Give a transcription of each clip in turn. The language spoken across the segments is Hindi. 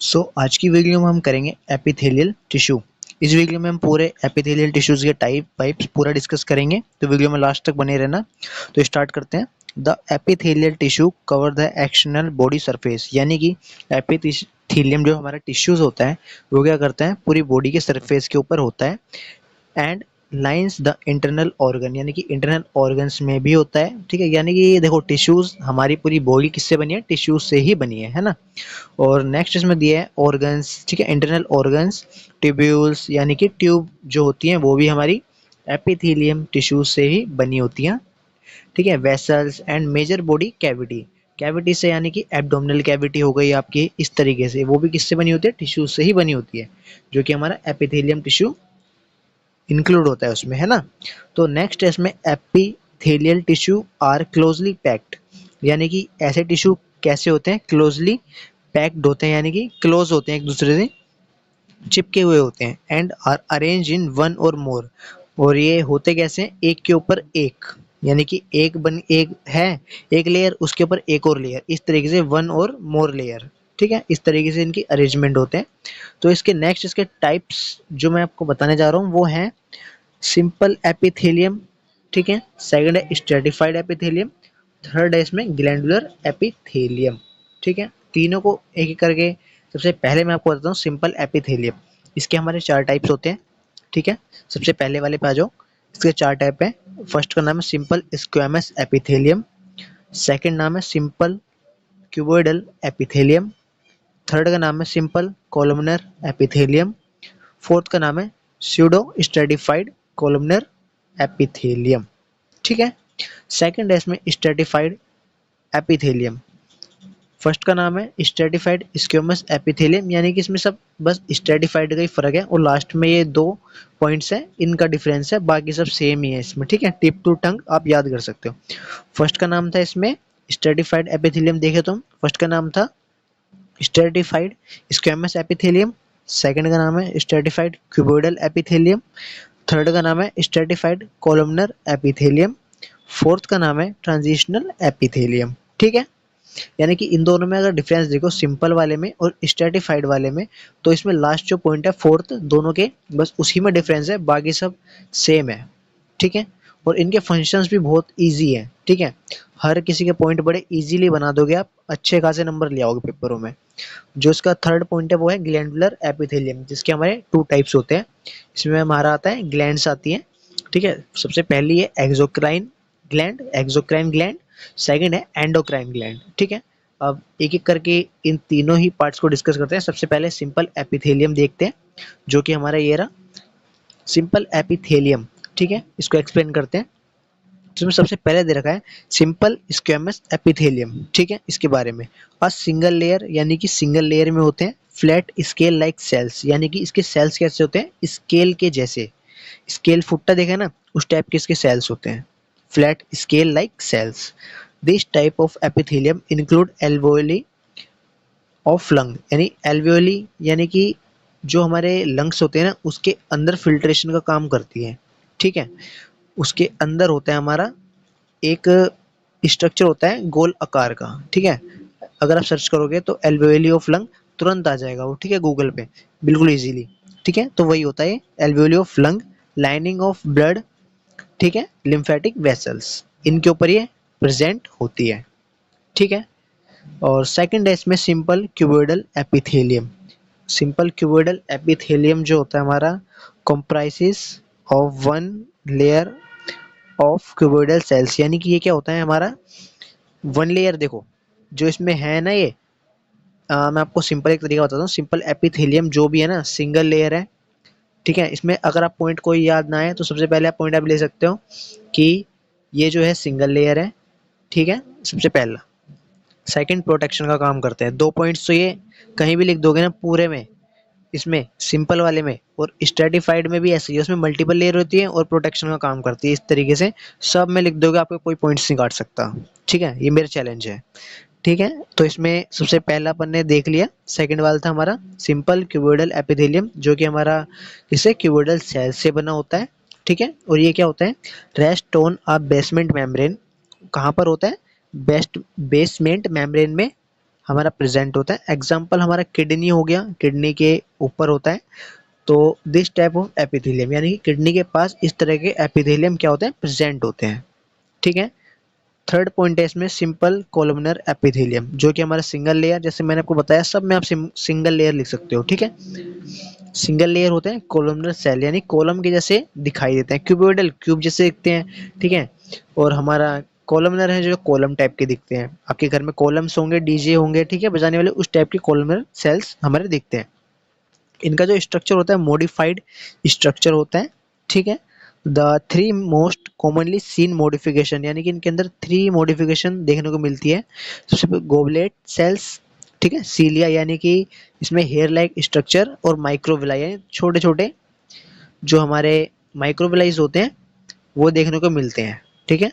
आज की वीडियो में हम करेंगे एपिथेलियल टिश्यू। इस वीडियो में हम पूरे एपिथेलियल टिश्यूज के टाइप्स पूरा डिस्कस करेंगे, तो वीडियो में लास्ट तक बने रहना। तो स्टार्ट करते हैं। The epithelial tissue cover the external body surface, यानी कि एपिथेलियम जो हमारा टिश्यूज होता है वो क्या करता है, पूरी बॉडी के सरफेस के ऊपर होता है। And lines the internal organ, यानी कि इंटरनल ऑर्गन्स में भी होता है। ठीक है, यानी कि देखो टिश्यूज, हमारी पूरी बॉडी किससे बनी है, टिश्यूज से ही बनी है ना। और नेक्स्ट इसमें दिया है ऑर्गन्स। ठीक है, इंटरनल ऑर्गन्स, ट्यूब्यूल्स यानी कि ट्यूब जो होती हैं वो भी हमारी एपिथेलियम टिश्यूज से ही बनी होती हैं। ठीक है, vessels and major body cavity. Cavity से यानी कि एब्डोमिनल कैविटी हो गई आपकी, इस तरीके से वो भी किससे बनी होती है, टिश्यूज से ही बनी होती है, जो कि हमारा एपिथेलियम टिश्यू इंक्लूड होता है उसमें, है ना। तो नेक्स्ट है इसमें epithelial tissue are closely packed, यानी कि ऐसे टिश्यू कैसे होते हैं, क्लोजली पैक्ड होते हैं, यानी कि क्लोज होते हैं, एक दूसरे से चिपके हुए होते हैं। And are arrange in one or more, और ये होते कैसे हैं, एक के ऊपर एक, यानी कि एक है, एक लेयर उसके ऊपर एक और लेयर, इस तरीके से वन और मोर लेयर। ठीक है, इस तरीके से इनकी अरेंजमेंट होते हैं। तो इसके नेक्स्ट इसके टाइप्स जो मैं आपको बताने जा रहा हूँ वो हैं सिंपल एपिथेलियम। ठीक है, सेकंड है स्ट्रेटिफाइड एपिथेलियम, थर्ड है इसमें ग्लैंडुलर एपिथेलियम। ठीक है, तीनों को एक एक करके सबसे पहले मैं आपको बताता हूँ सिंपल एपिथेलियम। इसके हमारे चार टाइप्स होते हैं। ठीक है, सबसे पहले वाले पे आ जाओ। इसके चार टाइप हैं। फर्स्ट का नाम है सिंपल स्क्वेमस एपिथेलियम, सेकंड नाम है सिंपल क्यूबोइडल एपिथेलियम, थर्ड का नाम है सिंपल कोलमनर एपिथेलियम, फोर्थ का नाम है स्यूडो स्ट्रेटिफाइड कोलमनर एपिथेलियम। ठीक है, सेकंड है इसमें स्ट्रेटिफाइड एपिथेलियम। फर्स्ट का नाम है स्ट्रेटिफाइड स्क्वेमस एपिथेलियम, यानी कि इसमें सब बस स्ट्रेटिफाइड का ही फर्क है, और लास्ट में ये दो पॉइंट्स हैं इनका डिफरेंस है, बाकी सब सेम ही है इसमें। ठीक है, टिप टू टंग आप याद कर सकते हो। फर्स्ट का नाम था इसमें स्ट्रेटिफाइड एपिथेलियम, देखे तुम, फर्स्ट का नाम था स्ट्रेटिफाइड स्क्वेमस एपिथेलियम, सेकंड का नाम है स्ट्रेटिफाइड क्यूबोइडल एपिथेलियम, थर्ड का नाम है स्ट्रेटिफाइड कोलमनर एपिथेलियम, फोर्थ का नाम है ट्रांजिशनल एपिथेलियम। ठीक है, यानी कि इन दोनों में अगर डिफरेंस देखो सिंपल वाले में और स्ट्रेटिफाइड वाले में, तो इसमें लास्ट जो पॉइंट है फोर्थ, दोनों के बस उसी में डिफरेंस है, बाकी सब सेम है। ठीक है, और इनके फंक्शंस भी बहुत इजी है। ठीक है, हर किसी के पॉइंट बड़े इजीली बना दोगे आप, अच्छे खासे नंबर ले आओगे पेपरों में। जो इसका थर्ड पॉइंट है वो है ग्लैंडुलर एपिथेलियम, जिसके हमारे टू टाइप्स होते हैं। इसमें हमारा आता है ग्लैंड्स आती हैं। ठीक है, सबसे पहली है एक्सोक्राइन ग्लैंड, सेकंड है एंडोक्राइन ग्लैंड। ठीक है, अब एक एक करके इन तीनों ही पार्ट्स को डिस्कस करते हैं। सबसे पहले सिंपल एपिथेलियम देखते हैं, जो कि हमारा ये रहा सिंपल एपिथेलियम। ठीक है, इसको एक्सप्लेन करते हैं। इसमें सबसे पहले दे रखा है सिंपल स्क्वेमस एपिथेलियम। ठीक है, इसके बारे में और सिंगल लेयर, यानी कि सिंगल लेयर में होते हैं फ्लैट स्केल लाइक सेल्स, यानी कि इसके सेल्स कैसे होते हैं, स्केल के जैसे, स्केल फुट्टा देखा ना, उस टाइप के इसके सेल्स होते हैं, flat scale like cells. This type of epithelium include alveoli of lung, यानी एल्वेओली यानी कि जो हमारे लंग्स होते हैं ना, उसके अंदर फिल्ट्रेशन का काम करती है। ठीक है, उसके अंदर होता है हमारा एक स्ट्रक्चर होता है गोल आकार का। ठीक है, अगर आप सर्च करोगे तो एल्वेओली ऑफ लंग तुरंत आ जाएगा वो। ठीक है, गूगल पे बिल्कुल इजीली। ठीक है, तो वही होता है alveoli of lung, lining of blood. ठीक है, लिम्फेटिक वेसल्स, इनके ऊपर ये प्रेजेंट होती है। ठीक है, और सेकंड है इसमें simple cuboidal epithelium. Simple cuboidal epithelium जो होता है हमारा comprises of one layer of cuboidal cells, यानी कि ये क्या होता है हमारा वन लेयर। देखो जो इसमें है ना ये, मैं आपको सिंपल एक तरीका बताता हूँ। सिंपल एपिथेलियम जो भी है ना, सिंगल लेयर है। ठीक है, इसमें अगर आप पॉइंट कोई याद ना आए तो सबसे पहले आप पॉइंट आप ले सकते हो कि ये जो है सिंगल लेयर है। ठीक है, सबसे पहला। सेकंड, प्रोटेक्शन का काम करते हैं। दो पॉइंट्स तो ये कहीं भी लिख दोगे ना पूरे में, इसमें सिंपल वाले में और स्ट्रेटिफाइड में भी ऐसे ही है, उसमें मल्टीपल लेयर होती है और प्रोटेक्शन का काम करती है। इस तरीके से सब में लिख दोगे, आपको कोई पॉइंट्स नहीं काट सकता। ठीक है, ये मेरा चैलेंज है। ठीक है, तो इसमें सबसे पहला अपन ने देख लिया। सेकंड वाला था हमारा सिंपल क्यूबोइडल एपिथेलियम, जो कि हमारा किससे, क्यूबोइडल सेल से बना होता है। ठीक है, और ये क्या होता है, rest on a basement membrane. कहाँ पर होता है, बेस्ट बेसमेंट मेम्ब्रेन में हमारा प्रेजेंट होता है। एग्जाम्पल हमारा किडनी हो गया, किडनी के ऊपर होता है। तो दिस टाइप ऑफ एपिथेलियम यानी कि किडनी के पास इस तरह के एपिथेलियम क्या होते हैं, प्रेजेंट होते हैं। ठीक है। थर्ड पॉइंट है इसमें सिंपल कोलमनर एपिथेलियम, जो कि हमारा सिंगल लेयर, जैसे मैंने आपको बताया सब में आप सिंगल लेयर लिख सकते हो। ठीक है। सिंगल लेयर होते हैं कोलमनर सेल, यानी कॉलम के जैसे दिखाई देते हैं, क्यूबोइडल क्यूब जैसे दिखते हैं। ठीक है। और हमारा कॉलमनर है जो कॉलम टाइप के दिखते हैं। आपके घर में कॉलम्स होंगे, डीजे होंगे, ठीक है, बजाने वाले, उस टाइप के कॉलमनर सेल्स हमारे दिखते हैं। इनका जो स्ट्रक्चर होता है मॉडिफाइड स्ट्रक्चर होता है। ठीक है। The three most commonly seen modification, यानी कि इनके अंदर थ्री मॉडिफिकेशन देखने को मिलती है। सबसे पहले गोबलेट सेल्स, ठीक है, सीलिया यानी कि इसमें हेयर लाइक स्ट्रक्चर, और माइक्रोविलाई यानी छोटे छोटे जो हमारे माइक्रोविलाइज होते हैं वो देखने को मिलते हैं। ठीक है।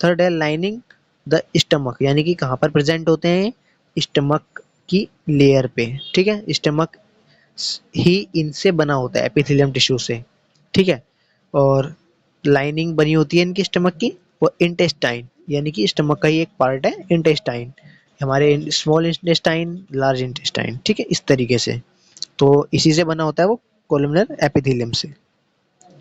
थर्ड है लाइनिंग द स्टमक, यानी कि कहाँ पर प्रेजेंट होते हैं, स्टमक की लेयर पे। ठीक है। स्टमक ही इनसे बना होता है, एपिथेलियम टिश्यू से। ठीक है। और लाइनिंग बनी होती है इनकी स्टमक की। और इंटेस्टाइन, यानी कि स्टमक का ही एक पार्ट है इंटेस्टाइन, हमारे स्मॉल इंटेस्टाइन, लार्ज इंटेस्टाइन। ठीक है, इस तरीके से। तो इसी से बना होता है वो कोलमनर एपिथेलियम से।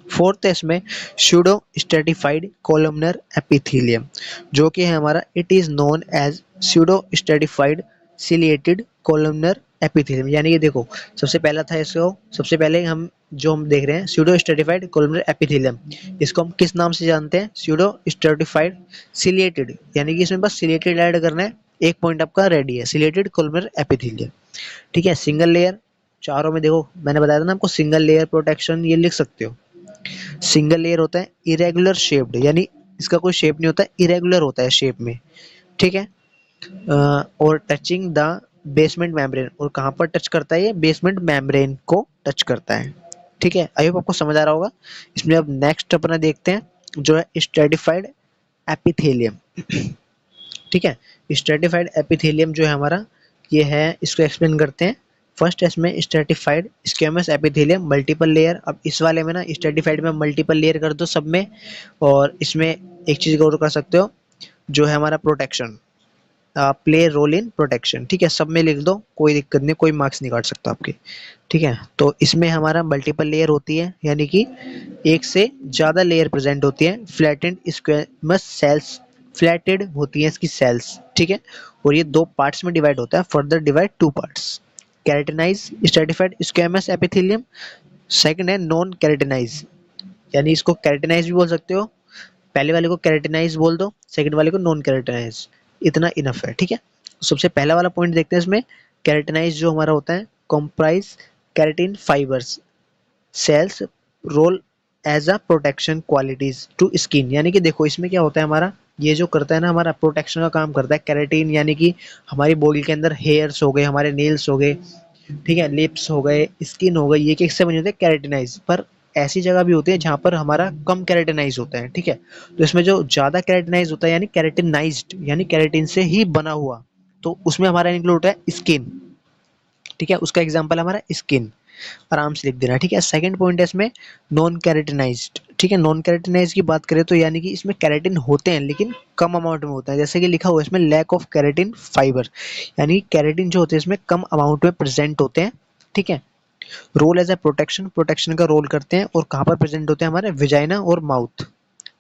फोर्थ है इसमें स्यूडो स्ट्रेटिफाइड कोलमनर एपिथेलियम, जो कि है हमारा, it is known as pseudo stratified ciliated columnar epithelium. यानी कि देखो, सबसे पहला था इसको, सबसे पहले हम जो हम देख रहे हैं स्यूडो स्ट्रेटिफाइड कोलमनर एपिथेलियम, इसको हम किस नाम से जानते हैं, स्यूडो स्ट्रेटिफाइड सिलिएटेड, यानी कि इसमें बस सिलिएटेड ऐड करना है, एक पॉइंट आपका रेडी है, सिलिएटेड कोलमनर एपिथेलियम। ठीक है। सिंगल लेयर, चारों में देखो मैंने बताया था ना आपको, सिंगल लेयर प्रोटेक्शन ये लिख सकते हो। सिंगल लेयर होता है इरेगुलर शेप्ड, यानी इसका कोई शेप नहीं होता है, इरेगुलर होता है शेप में। ठीक है। और टचिंग द बेसमेंट मेम्ब्रेन, और कहाँ पर टच करता है, ये बेसमेंट मेम्ब्रेन को टच करता है। ठीक है। आई होप आपको समझ आ रहा होगा। इसमें अब नेक्स्ट अपना देखते हैं जो है स्ट्रेटिफाइड एपिथेलियम। ठीक है। स्ट्रेटिफाइड एपिथेलियम जो है हमारा, ये है, इसको एक्सप्लेन करते हैं। फर्स्ट है इसमें stratified squamous epithelium multiple layer. अब इस वाले में ना स्ट्रेटिफाइड में मल्टीपल लेयर कर दो सब में। और इसमें एक चीज और कर सकते हो, जो है हमारा protection, play role in protection. ठीक है, सब में लिख दो, कोई दिक्कत नहीं, कोई मार्क्स नहीं काट सकता आपके। ठीक है। तो इसमें हमारा मल्टीपल लेयर होती है, यानी कि एक से ज्यादा लेयर प्रेजेंट होती है। फ्लैटेंड स्क्वेमस सेल्स, फ्लैटेड होती है इसकी सेल्स। ठीक है। और ये दो पार्ट्स में डिवाइड होता है, further divide two parts. Keratinized stratified squamous epithelium. Second है नॉन कैरेटिनाइज, यानी इसको कैरेटिनाइज भी बोल सकते हो, पहले वाले को कैरेटिनाइज बोल दो, सेकंड वाले को नॉन कैरेटिनाइज, इतना इनफ है। ठीक है। सबसे पहला वाला पॉइंट देखते हैं इसमें। कैरेटिनाइज जो हमारा होता है, comprise keratin fibres cells role as a protection qualities to skin, यानी कि देखो इसमें क्या होता है हमारा, ये जो करता है ना हमारा प्रोटेक्शन का काम करता है कैरेटीन, यानी कि हमारी बॉडी के अंदर हेयर्स हो गए, हमारे नेल्स हो गए, ठीक है, लिप्स हो गए, स्किन हो गई, ये किससे बने होते हैं, कैरेटिनाइज। पर ऐसी जगह भी होती है जहां पर हमारा कम कैरेटिनाइज होता है। ठीक है। तो इसमें जो ज्यादा कैरेटिनाइज होता है, यानी कैरेटिनाइज्ड, यानी कैरेटिन से ही बना हुआ, तो उसमें हमारा इंक्लूड होता है स्किन। ठीक है। उसका एग्जाम्पल हमारा स्किन, आराम से लिख देना। ठीक है। सेकंड पॉइंट है इसमें नॉन कैरेटिनाइज्ड। ठीक है। नॉन कैरेटिनाइज की बात करें तो यानी कि इसमें कैरेटिन होते हैं लेकिन कम अमाउंट में होता है, जैसे कि लिखा हुआ है इसमें लैक ऑफ कैरेटिन फाइबर, यानी कैरेटिन जो होते हैं इसमें कम अमाउंट में प्रेजेंट होते हैं। ठीक है। Role as a protection, protection का रोल करते हैं, और कहाँ पर प्रेजेंट होते हैं, हमारे विजाइना और माउथ।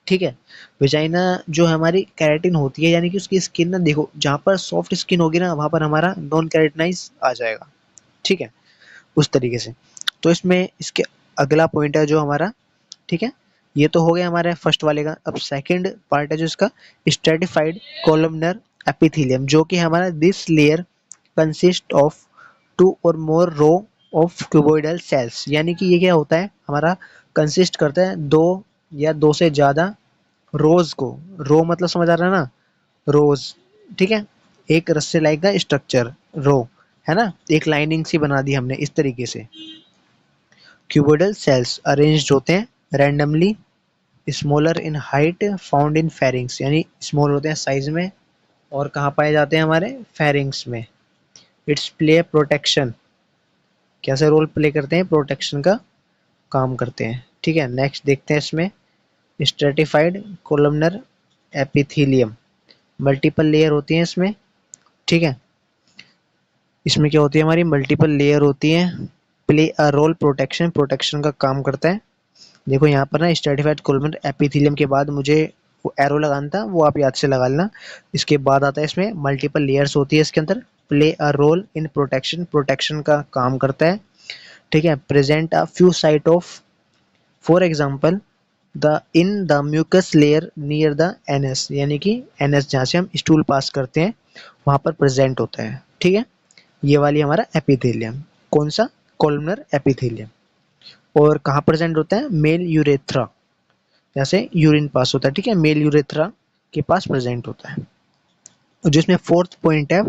ठीक है। विजाइना जो हमारी कैरेटिन होती है, यानी कि उसकी स्किन ना, देखो जहाँ पर सॉफ्ट स्किन होगी ना, वहां पर हमारा नॉन कैरेटिनाइज आ जाएगा। ठीक है, उस तरीके से। तो इसमें इसके अगला पॉइंट है जो हमारा, ठीक है, ये तो हो गया हमारे फर्स्ट वाले का। अब सेकंड पार्ट है जो इसका, स्ट्रेटिफाइड कोलमनर एपिथेलियम, जो कि हमारा this layer consist of two or more row of cuboidal cells, यानी कि ये क्या होता है हमारा, कंसिस्ट करता है दो या दो से ज्यादा रोज को, रो मतलब समझ आ रहा है ना, रोज। ठीक है। एक रस्से लाइक का स्ट्रक्चर, रो, है ना, एक लाइनिंग सी बना दी हमने इस तरीके से। क्यूबोइडल सेल्स अरेंज्ड होते हैं randomly, smaller in height, found in pharynx, यानी स्मॉल होते हैं साइज में, और कहाँ पाए जाते हैं, हमारे फेरिंग्स में। इट्स प्ले प्रोटेक्शन, कैसे रोल प्ले करते हैं, प्रोटेक्शन का काम करते हैं। ठीक है। नेक्स्ट देखते हैं इसमें stratified columnar epithelium, multiple layer होती हैं इसमें। ठीक है। इसमें क्या होती है, हमारी मल्टीपल लेयर होती है। Play a role protection, protection का काम करता है। देखो यहाँ पर ना स्ट्रेटिफाइड कोलमन एपिथेलियम के बाद मुझे वो एरो लगाना था, वो आप याद से लगा लेना। इसके बाद आता है इसमें मल्टीपल लेयर्स होती है इसके अंदर। Play a role in protection, protection का काम करता है। ठीक है। Present a few site of, for example the in the mucus layer near the anus, यानी कि एनएस जहाँ से हम स्टूल पास करते हैं वहाँ पर प्रेजेंट होता है। ठीक है। ये वाली हमारा एपिथेलियम, कौन सा, कोलमनर एपिथेलियम। और कहाँ प्रेजेंट होता है, मेल यूरेथ्रा, जैसे यूरिन पास होता है। ठीक है, मेल यूरेथ्रा के पास प्रेजेंट होता है। और जो इसमें फोर्थ पॉइंट है,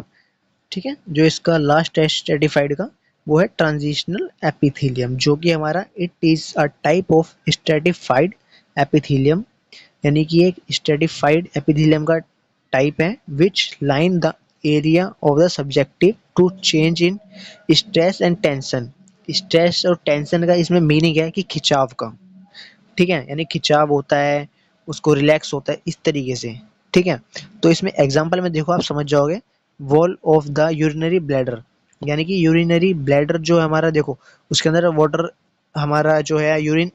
ठीक है, जो इसका लास्ट है स्ट्रेटिफाइड का, वो है ट्रांजिशनल एपिथेलियम, जो कि हमारा it is a type of stratified epithelium, यानी कि एक स्ट्रेटिफाइड एपिथेलियम का टाइप है which line the area of the subjective to change in stress and tension. Stress और टेंशन का इसमें मीनिंग है कि खिंचाव का। ठीक है, यानी खिंचाव होता है, उसको रिलैक्स होता है इस तरीके से। ठीक है। तो इसमें एग्जांपल में देखो आप समझ जाओगे। Wall of the urinary bladder, यानी कि यूरिनरी ब्लैडर जो है हमारा, देखो उसके अंदर वाटर, हमारा जो है यूरिन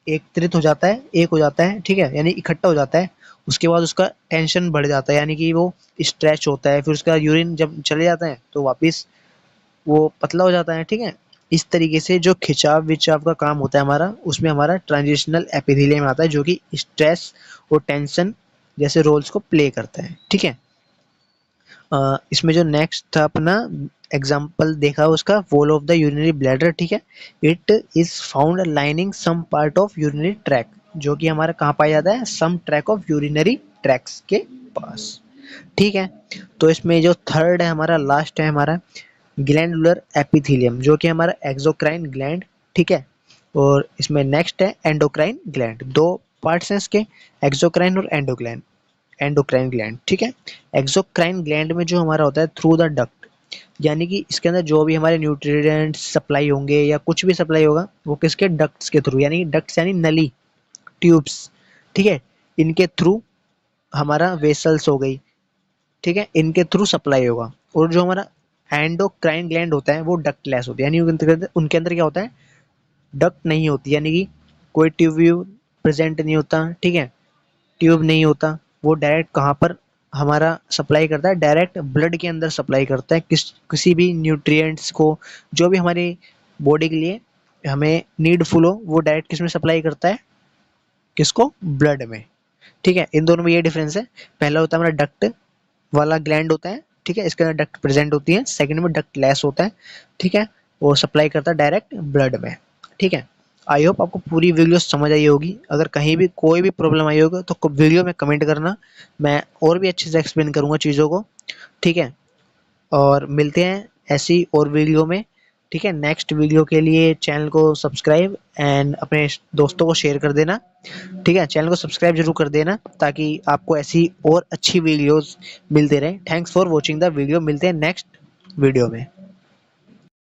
एकत्रित हो जाता है, एक हो जाता है। ठीक है, यानी इकट्ठा हो जाता है। उसके बाद उसका टेंशन बढ़ जाता है, यानी कि वो स्ट्रेच होता है। फिर उसका यूरिन जब चले जाता है तो वापस वो पतला हो जाता है। ठीक है। इस तरीके से जो खिंचाव विचाव का काम होता है हमारा, उसमें हमारा ट्रांजिशनल एपिथेलियम आता है, जो कि स्ट्रेस और टेंशन जैसे रोल्स को प्ले करता है। ठीक है। इसमें जो नेक्स्ट था अपना एग्जाम्पल देखा उसका, wall of the urinary bladder. ठीक है। It is found lining some part of urinary track, जो कि हमारा कहाँ पाया जाता है, some track of urinary tracks के पास। ठीक है। तो इसमें जो थर्ड है हमारा, लास्ट है हमारा ग्लैंडुलर एपिथेलियम, जो कि हमारा एक्सोक्राइन ग्लैंड। ठीक है। और इसमें नेक्स्ट है एंडोक्राइन ग्लैंड। दो पार्ट्स हैं इसके, एक्सोक्राइन और एंडोक्राइन, एंडोक्राइन ग्लैंड। ठीक है। एक्सोक्राइन ग्लैंड में जो हमारा होता है थ्रू द डक्ट, यानी कि इसके अंदर जो भी हमारे न्यूट्रिएंट्स सप्लाई होंगे या कुछ भी सप्लाई होगा वो किसके, डक्ट्स के थ्रू, यानी डक्ट्स यानी नली, ट्यूब्स। ठीक है, इनके थ्रू हमारा वेसल्स हो गई। ठीक है, इनके थ्रू सप्लाई होगा। और जो हमारा एंडोक्राइन ग्लैंड होता है वो डक्टलेस होता है, यानी उनके अंदर क्या होता है, डक्ट नहीं होती, यानी कि कोई ट्यूब व्यूब प्रेजेंट नहीं होता। ठीक है, ट्यूब नहीं होता। वो डायरेक्ट कहाँ पर हमारा सप्लाई करता है, डायरेक्ट ब्लड के अंदर सप्लाई करता है किसी भी न्यूट्रिएंट्स को, जो भी हमारी बॉडी के लिए हमें नीडफुल हो, वो डायरेक्ट किस में सप्लाई करता है, किसको, ब्लड में। ठीक है, इन दोनों में ये डिफरेंस है। पहला होता है हमारा डक्ट वाला ग्लैंड होता है। ठीक है, इसके अंदर डक्ट प्रेजेंट होती है। सेकंड में डक्ट लेस होता है। ठीक है, वो सप्लाई करता है डायरेक्ट ब्लड में। ठीक है। आई होप आपको पूरी वीडियो समझ आई होगी। अगर कहीं भी कोई भी प्रॉब्लम आई होगी तो वीडियो में कमेंट करना, मैं और भी अच्छे से एक्सप्लेन करूंगा चीज़ों को। ठीक है। और मिलते हैं ऐसी और वीडियो में। ठीक है, नेक्स्ट वीडियो के लिए चैनल को सब्सक्राइब एंड अपने दोस्तों को शेयर कर देना। ठीक है, चैनल को सब्सक्राइब जरूर कर देना ताकि आपको ऐसी और अच्छी वीडियोस मिलते रहे। Thanks for watching the video. मिलते हैं नेक्स्ट वीडियो में।